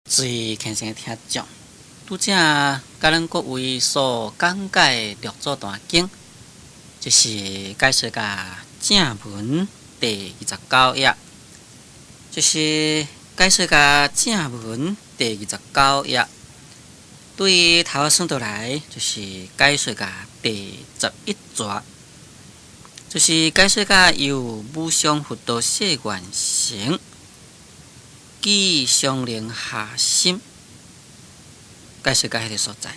最虔诚的听众，拄则甲咱各位所讲解的六祖坛经，就是解说甲正文第29页，就是解说甲正文第29页。对头仔算倒来，就是解说甲第11节，就是解说甲由无上佛道誓愿成。记上灵下心，解说到迄个所在。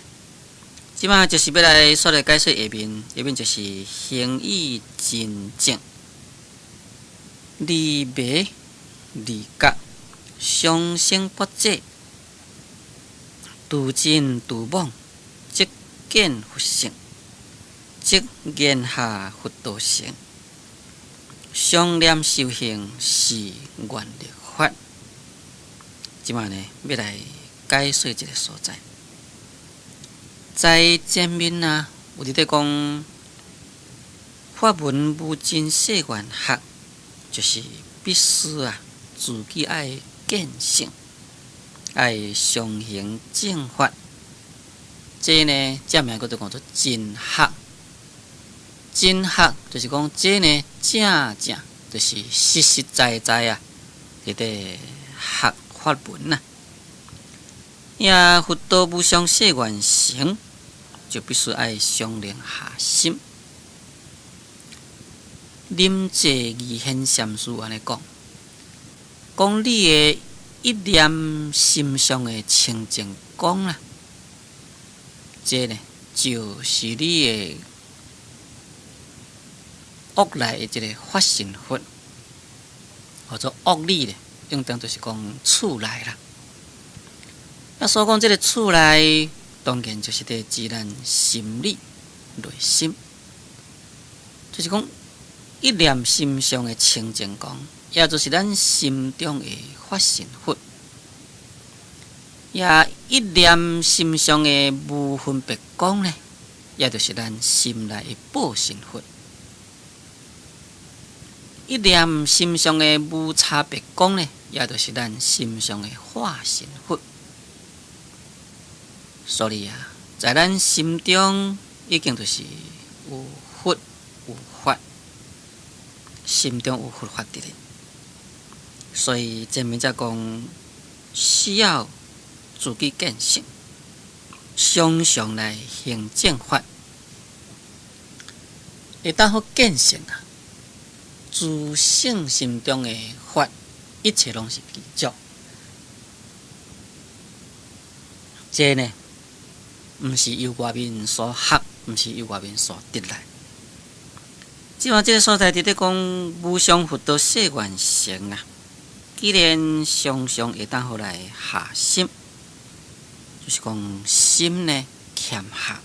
即马就是要来说来解说下面，下面就是行义真正，离迷离觉，双生不济，度真度妄，即见佛性，即言下佛道成，常念修行是愿力法。即马呢，要来解说一个所在。在前面啊，有伫咧讲法门无真誓愿学，就是必须啊，自己爱见性，爱常行正法。这呢，正名叫做讲做真学。真学就是讲这呢，正就是实实在在啊，伫咧学。法门呐，也佛道无上誓愿成，就必须爱上灵下心。临济义显禅师安尼讲，讲你的一念心上的清净光啦，这呢就是你的恶来的这个法身佛，或者恶理咧。用当就是讲厝内啦，啊，所讲这个厝内，当然就是在自然心理内心，就是讲一念心上的清净光，也就是咱心中的法身佛，也一念心上的无分别光呢，也就是咱心内的报身佛。一念心上的无差别光呢，也就是咱心上的化身佛。所以啊，在咱心中已经就是有佛有法，心中有佛法的咧。所以前面才讲，需要自己见性，常常来行正法，会当好见性啊。自性心中的法，一切拢是具足。这呢，毋是由外面所学，毋是由外面所得来。即话这个所在伫咧讲无上佛道誓愿成啊，既然常常会当好来下心，就是讲心呢欠下，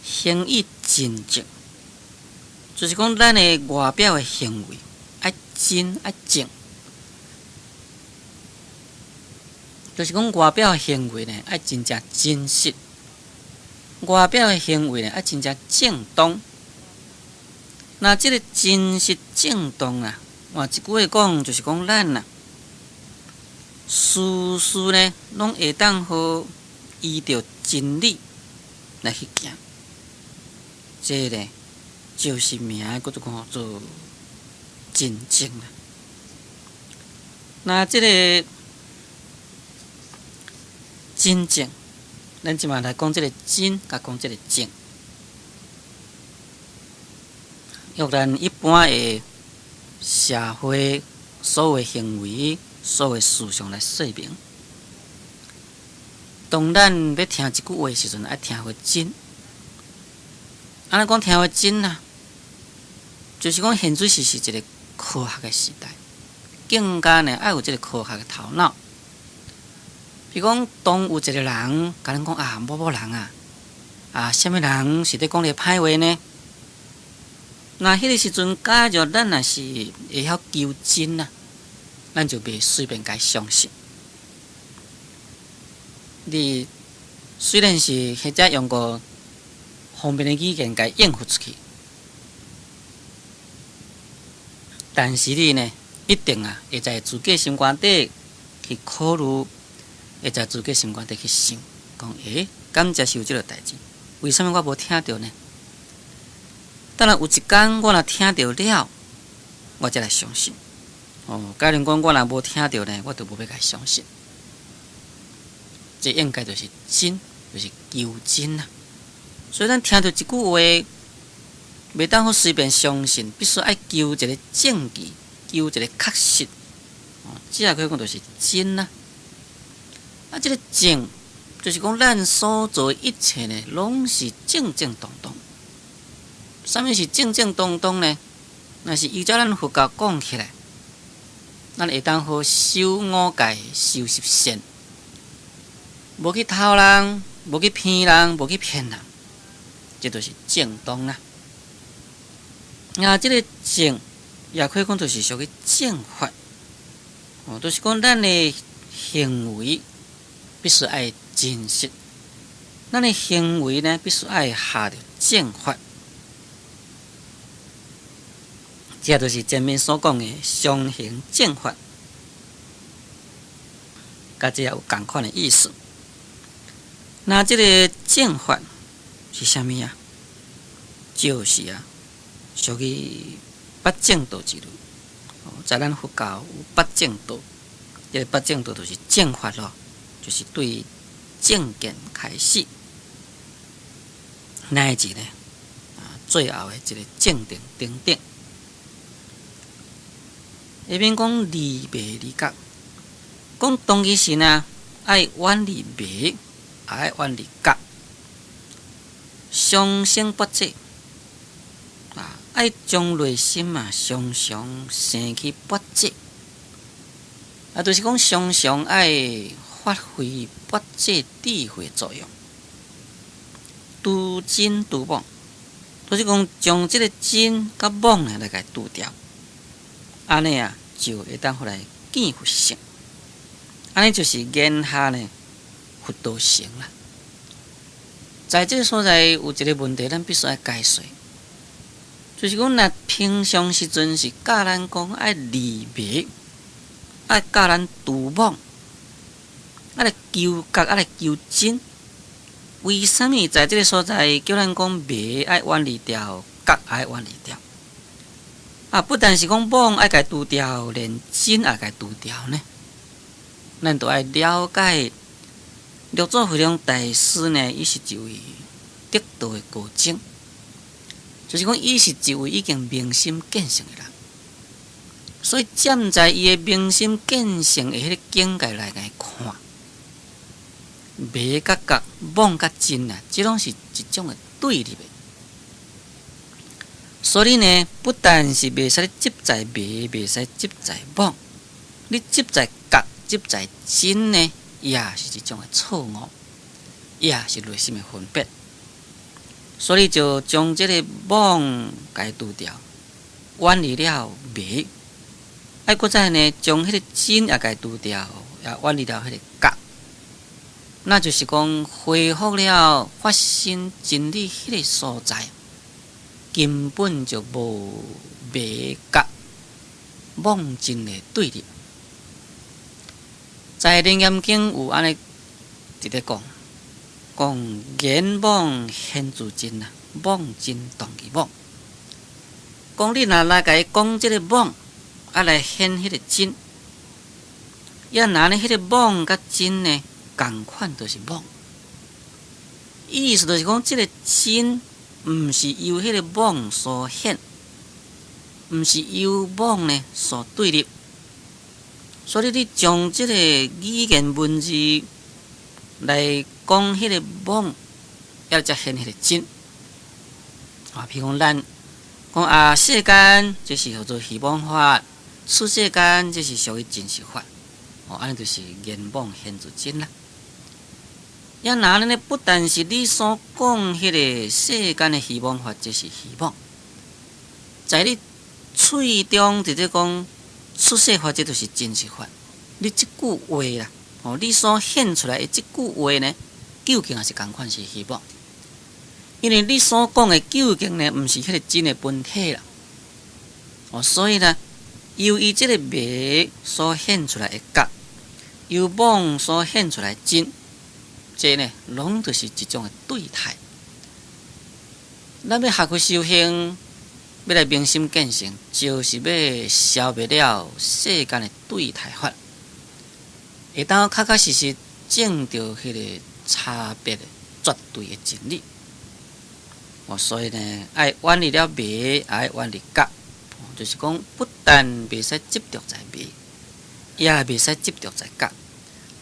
行义真正。就是讲，咱的外表的行为爱真爱正，就是讲外表的行为呢爱真正真实，外表的行为呢爱真正正当。那这个真实正当啊，换一句话讲，就是讲咱啊，事事呢拢会当好依照真理来去行，这呢。就是名，叫做真正啦。那这个真正，咱即马来讲这个真，甲讲这个正。用咱一般的社会所有的行为、所有的思想来说明。当咱要听一句话的时阵，爱听会真。安尼讲听会真啊？就是讲，现在是一个科学的时代，更加呢爱有这个科学的头脑。比如讲，当有一个人甲咱讲啊，某人啊，什么人是咧讲咧歹话呢？那迄个时阵，假若咱若是会晓求真啊，咱就袂随便甲相信。你虽然是或者用个方便的语言甲应付出去。但是你呢，一定啊会在自己心肝底去考虑会在自己心肝底去想，讲感谢是有即个代志，为什么我无听到呢？等下有一天我若听到了，我才来相信。假如讲我若无听到呢，我就无要甲伊相信。这应该就是真，就是求真啊。所以咱听到一句话，袂当好随便相信，必须爱求一个证据，求一个确实。这也可以讲就是真啊。这个正，就是讲咱所做一切呢，拢是正正当当。什么是正正当当呢？那是依照咱佛教讲起来，咱会当好修五戒、修十善，无去偷人，无去骗人，无去骗人。这就是正当啦。这个正也可以讲就是属于正法。就是讲咱的行为必须爱真实，咱的行为呢必须爱下着正法。这就是前面所讲的相行正法，甲这有同款的意思。那这个正法是啥物啊？就是属于八正道之类。在咱佛教有八正道，这个八正道就是正法咯，就是对正见开始，乃至呢最后的一个正定顶顶。下面讲离迷离觉，讲当其时呢，爱远离迷，也爱远离觉，双生不济。爱将内心常常生起不济，就是讲常常爱发挥不济智慧作用，拄真拄妄，就是讲将这个真甲妄来甲拄掉，安尼就会当互来见佛性，安尼就是言下呢佛道成啦。在这个所在有一个问题，咱必须要解说。就是讲，若平常时阵是教咱讲爱离迷，爱教咱除妄，爱来求觉，爱来求真。为什么在这个所在叫咱讲迷爱远离掉，觉爱远离掉？不但是讲妄爱该除掉，连真也该除掉呢？咱都爱了解，六祖慧能大师呢，伊是一位得道的高僧。就是讲，伊是一位已经明心见性的人，所以站在伊的明心见性的迄个境界来看，迷甲觉、妄甲真这拢是一种的对立的。所以呢，不但是袂使执在迷，袂使执在妄，你执在觉、执在真呢，也是一种的错误，也是内心的分别。所以就将这个妄解除掉，远离了迷，搁再呢将迄个真也解除掉，也远离了迄个觉，那就是讲恢复了发生真理迄个所在，根本就无迷觉妄真的对立。在《楞严经》有安尼直咧讲。讲言妄现自真妄真当其妄。讲你若来甲伊讲这个妄，来现迄个真，要拿呢迄个妄甲真呢，同款都是妄。意思就是讲，这个真毋是由迄个妄所现，毋是由妄呢所对立。所以你将这个语言文字来讲迄个妄，要才现迄个真。譬如讲咱讲世间这是叫做虚妄法，出世间这是属于真实法。安尼就是言妄现自真啦。也拿呢，不但是你所讲迄个世间的虚妄法，这是虚妄，在你喙中直接讲出世法，这就是真实法。你这句话啦，你所现出来的这句话呢，究竟也是同款是虚妄，因为你所讲的究竟呢，毋是迄个真的本体啦。所以呢，由于这个迷所现出来的觉，由妄所显出来真，这呢，拢就是一种的对态。咱要学会修行，要来明心见性，就是要消灭了世间的对态法，会当确确实实证到迄个差别的绝对的真理。所以呢，爱远离了迷，也爱远离假，就是讲，不但袂使执着在迷，也袂使执着在假；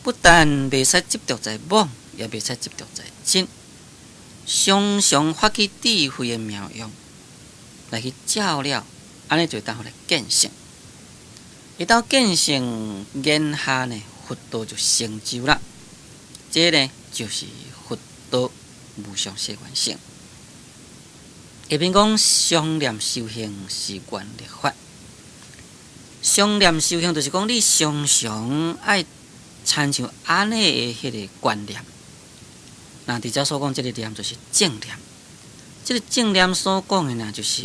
不但袂使执着在妄，也袂使执着在真。常常发起智慧的妙用来去照了，安尼就当来见性。一到见性，言下呢，佛道就成就了。这呢，就是佛道无上世间性。下面讲常念修行是愿力法。常念修行就是讲你常常爱参像安尼的迄个观念。那伫遮所讲，这个念就是正念。这个正念所讲的呢，就是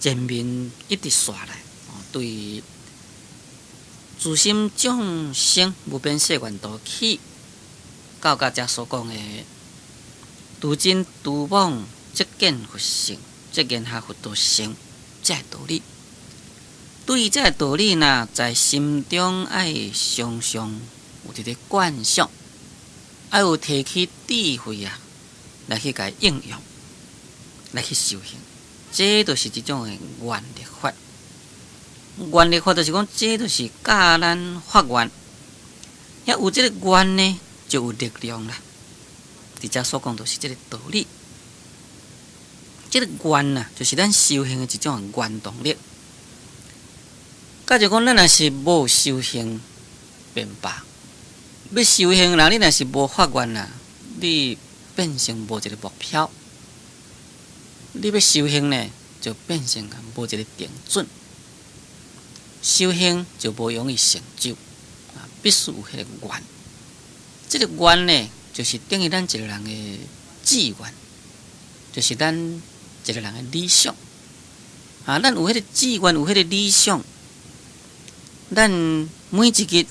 前面一直刷来，对自心众生无边世间道起，到遮所讲的除真除妄，即见佛性，即言下佛道性，这道理。对这道理呢，在心中爱常常有一个观想。爱有提起智慧啊，来去甲应用，来去修行，这就是一种的愿力法。愿力法就是讲，这就是教咱发愿，也有这个愿呢，就有力量啦。伫遮所讲就是这个道理。这个愿啊，就是咱修行的一种原动力。假如讲咱若是无修行，便罢。要修行啦，你若是无发愿啦，你变成无一个目标。你要修行呢，就变成无一个定准。修行就无容易成就，必须有迄个愿。这个愿呢，就是等于咱一个人的志愿，就是咱一个人的理想。咱有迄个志愿，有迄个理想，咱每一日。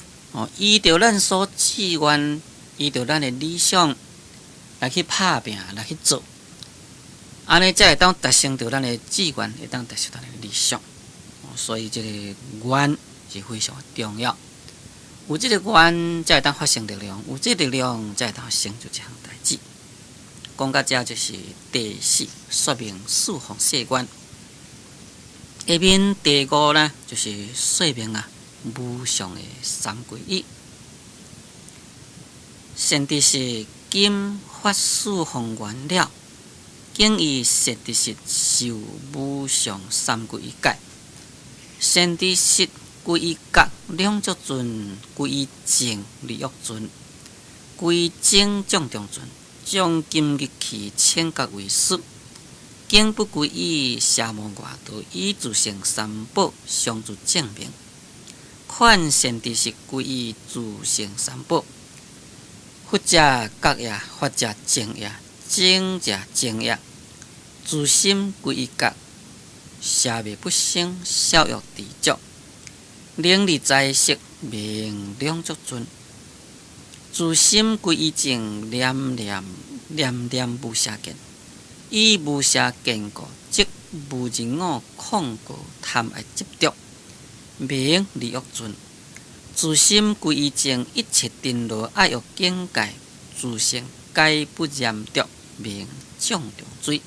依照咱所志愿，依照咱的理想来去打拼，来去做，安尼才会当达成到咱的志愿，会当达成咱的理想。所以这个愿是非常重要。有这个愿，才会当发生力量；有这个力量，才会当成就这项代志。讲到这就是第四，说明四方世间。下面第五呢，就是说明无上的三皈依，先知是今发四方愿了，经以实地是受无上三皈依戒。先知是皈依觉两足尊，皈依净利欲尊，皈依净众中尊，将今日起千觉为师。经不皈依邪魔外道，以自性三宝相助证明。款先知是皈依自性三宝，佛者觉也，法者净也，净者净也。自心皈依觉，邪灭不生，消欲知足，能力在色，名两足尊。自心皈依净，念念无邪见，以无邪见故，即无人我恐怖贪爱执着。名利欲尊，自心皈依净，一切颠罗爱欲境界，自性皆不染着，名众中水，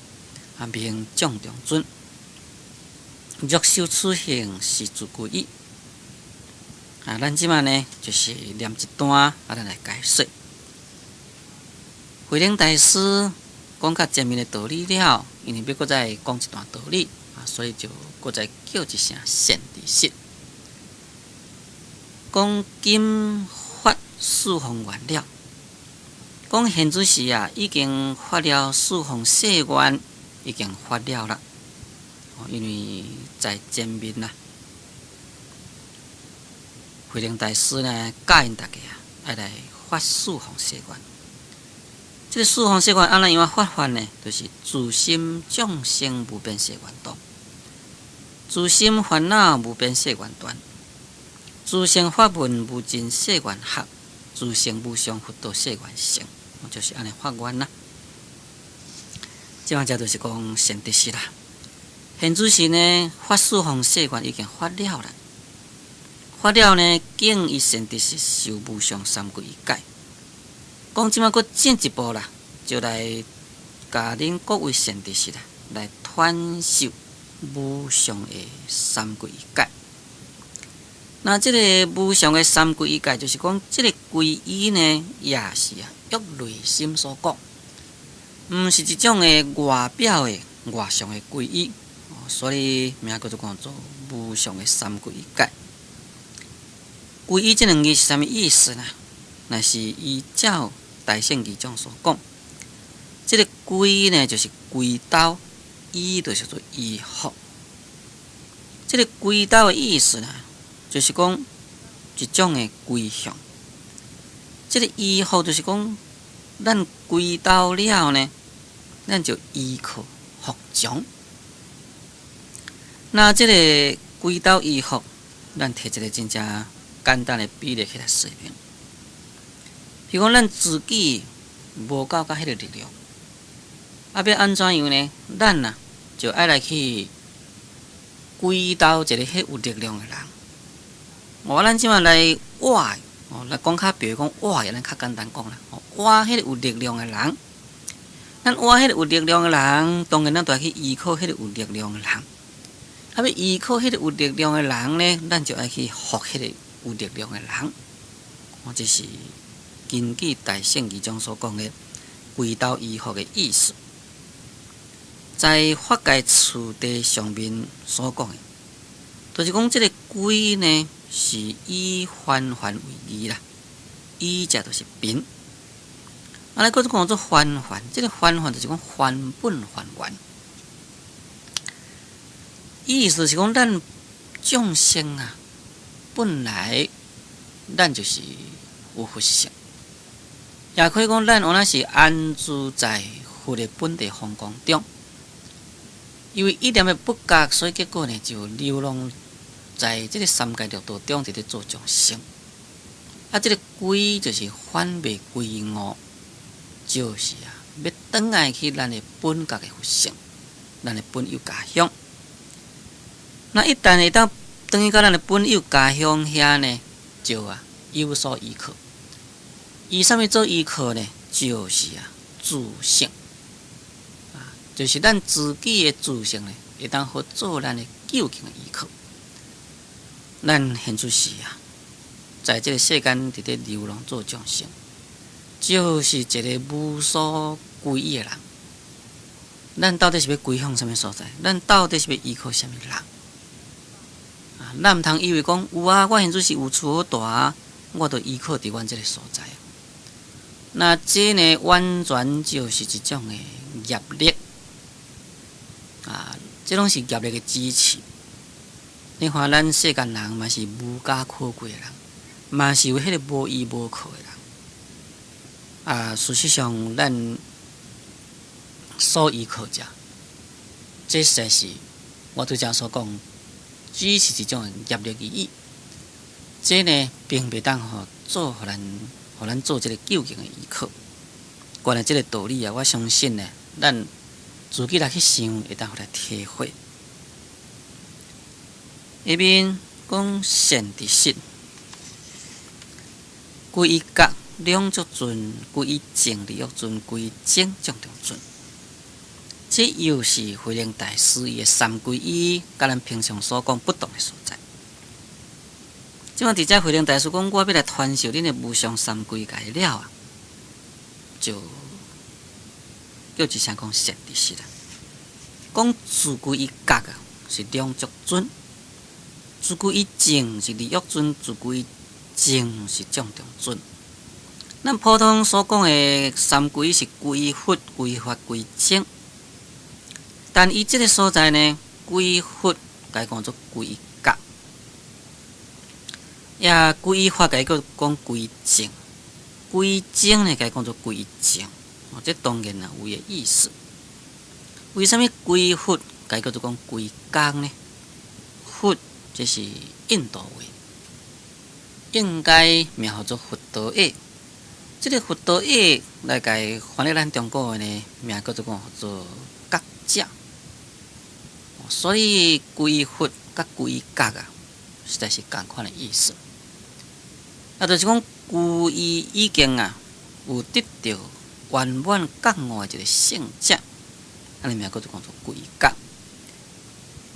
名众中尊。若修此行，是自皈依。咱即马呢，就是念一段，咱来解说。慧能大师讲较前面的道理了，因为要搁再讲一段道理，所以就搁再叫一声善知识。讲今发四方愿了，讲现在时已经发了四方世愿，已经发了啦。因为在前面慧能大师呢教因大家要来发四方世愿。这个四方世愿安怎样发法呢？就是自心众生无边世愿道，自心烦恼无边世愿断。自性法门无尽世缘合，自性无相佛道世缘成，就是安尼法缘啦。即摆则就是讲善知识啦。现主时呢，法四方世缘已经发了啦。发了呢，敬伊善知识修无上三归一解。讲即摆佫进一步啦，就来甲恁各位善知识啦，来传授无上的三归一解。那即个无上的三归一解，就是讲即个皈依呢，也是欲内心所讲，毋是一种的外表的外向的皈依，所以名叫做无上的三归一解。皈依这两字是啥物意思呢？那是依照大圣义中所讲，这个皈呢，就是皈倒，依就是做依服。这个皈倒的意思呢，就是讲一种的归向。这个依服就是讲，咱归倒了呢，咱就依靠服从。那这个归倒依服，咱摕一个真正简单的比例起来说明。譬如讲，咱自己无够迄个力量，要安怎样呢？咱就爱来去归倒一个迄有力量的人。咱即马来挖，来讲较比如讲挖，咱较简单讲啦，挖迄个有力量的人。咱挖迄个有力量的人，当然咱就要去依靠迄个有力量的人。要依靠迄个有力量的人呢，咱就要去服迄个有力量的人。这是根据大圣义中所讲的归倒依服的意思。在法界次第上面所讲的，就是讲这个归呢，是以凡凡为义啦，义者就是品。啊，来，佫讲做凡凡，这个凡凡就是讲凡本凡缘，意思是讲咱众生本来咱就是有佛性，也可以讲咱原来是安住在佛的本地风光中，因为一点的不觉，所以结果呢就流浪在这个三界六道中，伫咧做众生。这个归就是反袂归我，就是要转来去咱的本觉的佛性，咱的本有家乡。那一旦会当转去到咱的本有家乡遐呢，就有所依靠。以啥物做依靠呢？就是自性，就是咱自己的自性呢，会当好做咱的究竟的依靠。咱现出时在这个世间伫咧流浪做众生，就是一个无所归依的人。咱到底是要归向什么所在？咱到底是要依靠什么人？咱毋通以为讲有我现出时有厝好大，我就依靠伫阮这个所在。那这呢，完全就是一种的业力这拢是业力的支持。你看，咱世间人嘛是无家可归的人，嘛是有迄个无依无靠的人。事实上，咱所依靠者，这实在是我拄则所讲，只是一种业力而已。这呢，并袂当互咱做这个究竟的依靠。关于这个道理我相信呢，咱自己来去想，会当互来体会。下面讲善知识，归依觉两足尊，归依正利欲尊，归依正众中尊。这又是慧能大师伊的三归依，甲咱平常所讲不同的所在。即摆伫遮慧能大师讲，我要来传授恁的无上三归解了就叫一声讲善知识啦。讲自归依觉是两足尊。自归依正是利欲尊，自归依正是众中尊。咱普通所讲的三归依是归依佛、归依法、归依正，但伊这个所在呢，归依佛该讲做归依觉，也归依法该讲归依正，归依正呢该讲做归依正。这当然有伊的意思。为什么归依佛该叫做讲归依觉呢？佛这是印度话，应该名号做佛陀叶。这个佛陀叶来甲伊翻译咱中国话呢，名叫做做觉者。所以归佛甲归觉啊，实在是同款的意思。就是讲故意已经有得到圆满觉悟的一个圣者，安尼名叫做归觉。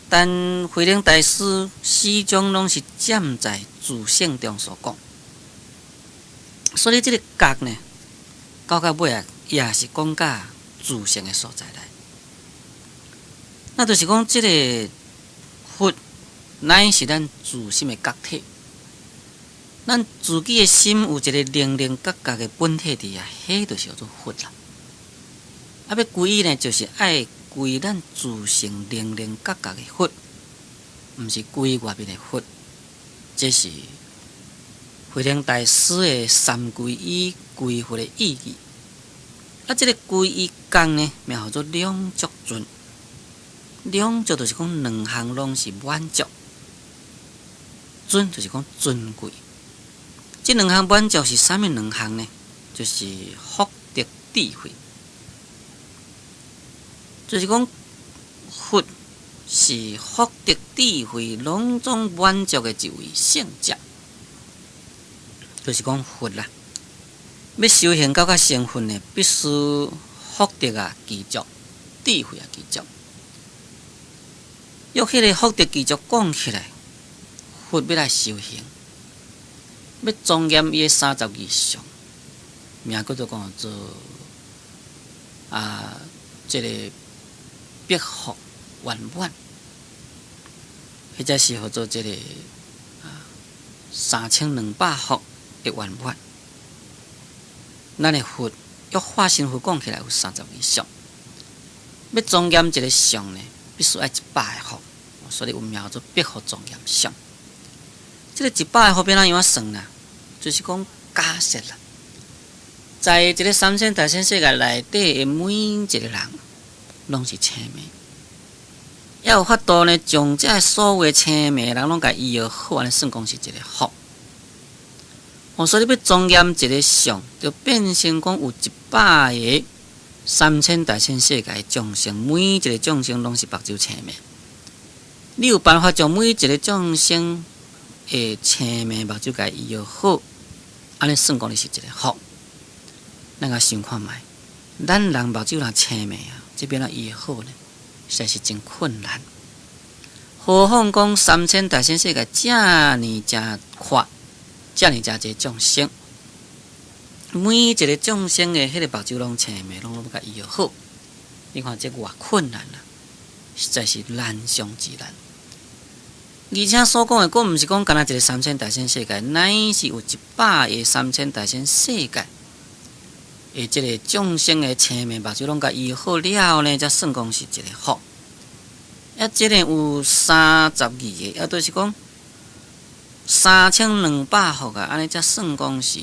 但慧能大师始终拢是站在自性中所讲，所以这个觉呢，到尾也是讲到自性的所在来。那就是讲这个佛乃是咱自心的觉体，咱自己的心有一个灵灵觉觉的本体伫啊，迄就是叫做佛啦。要归依呢，就是爱归咱自性灵灵觉觉的佛，毋是归外面的佛。这是慧能大师的三归依归佛的意义。这个归依讲呢，名叫做两足尊。两足就是讲两项拢是满足，尊就是讲尊贵。这两项满足是啥物两项呢？就是福德智慧。就是讲佛是福德智慧拢总满足的一位圣者，就是讲佛啦。要修行到成佛呢，必须福德具足，智慧具足。要迄个福德具足讲起来，佛要来修行，要庄严伊的32相，名叫做这个必福圆满，或者是叫做这个3200福的圆满。咱的佛要化身佛讲起来有32相，要庄严一个相呢，必须要100个福，所以有名叫做必福庄严相。这个100个福要怎样算呢？就是讲假设啦，在这个3000大千世界内底的每一个人，拢是青梅，要有法度呢，将这所有青梅的人拢甲医好，安尼算讲是一个福。所以要庄严一个相，就变成讲有100个3000大千世界的众生，每一个众生拢是目睭青梅。你有办法将每一个众生的青梅目睭甲医好，安尼算讲你是一个福。咱甲想看觅，咱人目睭若青梅这边医好呢，实在是真困难。何况讲3000大千世界这呢真阔。这样真侪众生，每一个众生的迄个目睭拢青梅，拢要甲医好。你看这偌困难啦，实在是难上之难。而且所讲的，佫毋是讲干那一个3000大千世界，乃是有100个3000大千世界的这个众生的青梅目睭拢甲医好了呢，才算讲是一个福。这个有32个，就是讲。3200福安尼才算讲是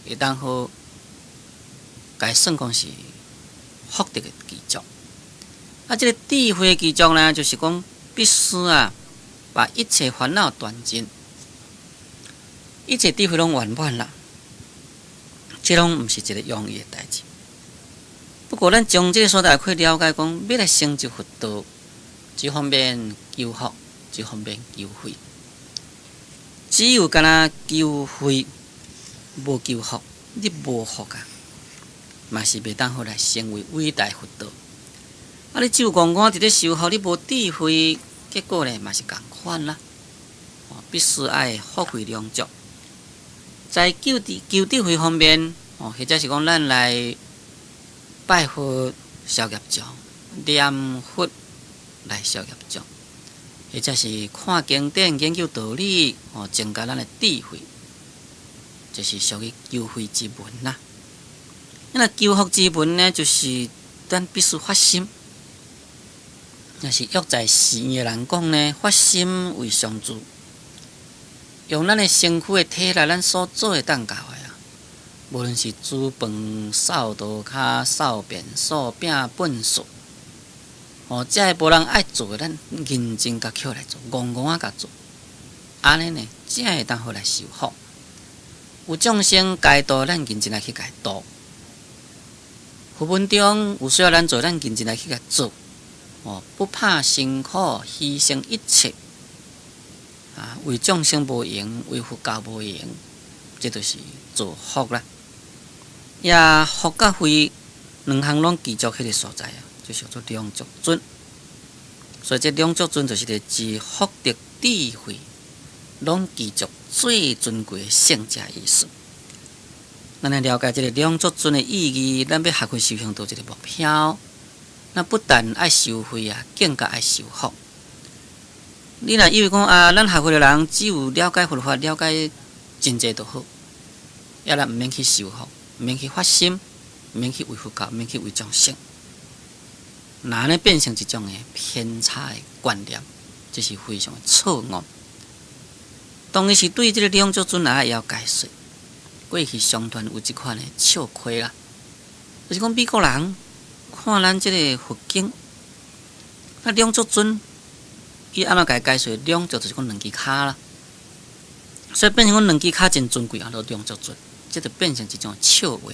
会当好，该算讲是福德的具足。这个智慧具足呢，就是讲必须把一切烦恼断尽，一切智慧拢圆满啦。这拢毋是一个容易的代志。不过，咱从这个所在可以了解讲，要来成就佛道，一方面求福，一方面求慧。只有干那求慧，无求福，你无福嘛是袂当好来成为伟大佛道。你只有戆戆伫咧修福，你无智慧，结果呢嘛是共款啦。必须爱福慧两足。在求智慧方面，或者是讲咱来拜佛消业障，念佛来消业障。或者是看经典、研究道理，增加咱的智慧，就是属于求慧之门啦。那求福之门呢，就是咱必须发心。那是约在寺院的人讲呢，发心为上主，用咱的身躯的体力，咱所做的当教的无论是煮饭、扫道骹、扫便所、拼粪扫。这个无人爱做，咱认真甲捡来做，戆戆甲做，安尼呢，才会当好来修福。有众生该度，咱认真来去家度；佛门中有需要咱做，咱认真来去甲做。不怕辛苦，牺牲一切。为众生无用，为佛教无用，这就是做福啦。也福甲慧两项拢具足迄个所在就叫做两足尊。所以这两足尊就是个知福德智慧，拢具足最尊贵的圣者意思。咱来了解这个两足尊的意义，咱要学会修行到这个目标。那不但爱修慧更加爱修福。你若以为讲咱学会的人只有了解佛法，了解真济就好，也咱毋免去修福，毋免去发心，毋免去为佛教，毋免去为众生。那安尼变成一种的偏差的观念，这是非常的错误。当然是对这个两足尊也要解释。过去相传有一款的笑亏啦，就是讲美国人看咱这个佛经，两足尊，伊安怎解释？两足就是讲两支脚啦，所以变成讲两支脚真尊贵都两足尊，这就变成一种笑话。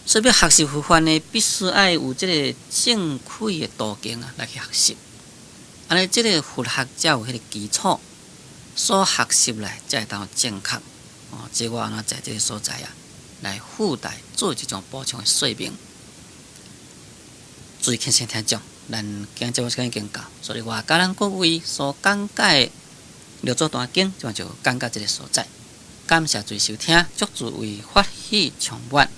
所以要学习佛法呢，必须要有这个正确的途径来去学习。安尼，这个佛学才有迄个基础，所学习来才会当正确。这我安怎在这个所在来附带做一种补充的说明。注意，先听众，咱今节目时间已经到，所以我甲咱各位所讲解六祖坛经，就讲到这个所在。感谢注意收听，祝诸位法喜充满。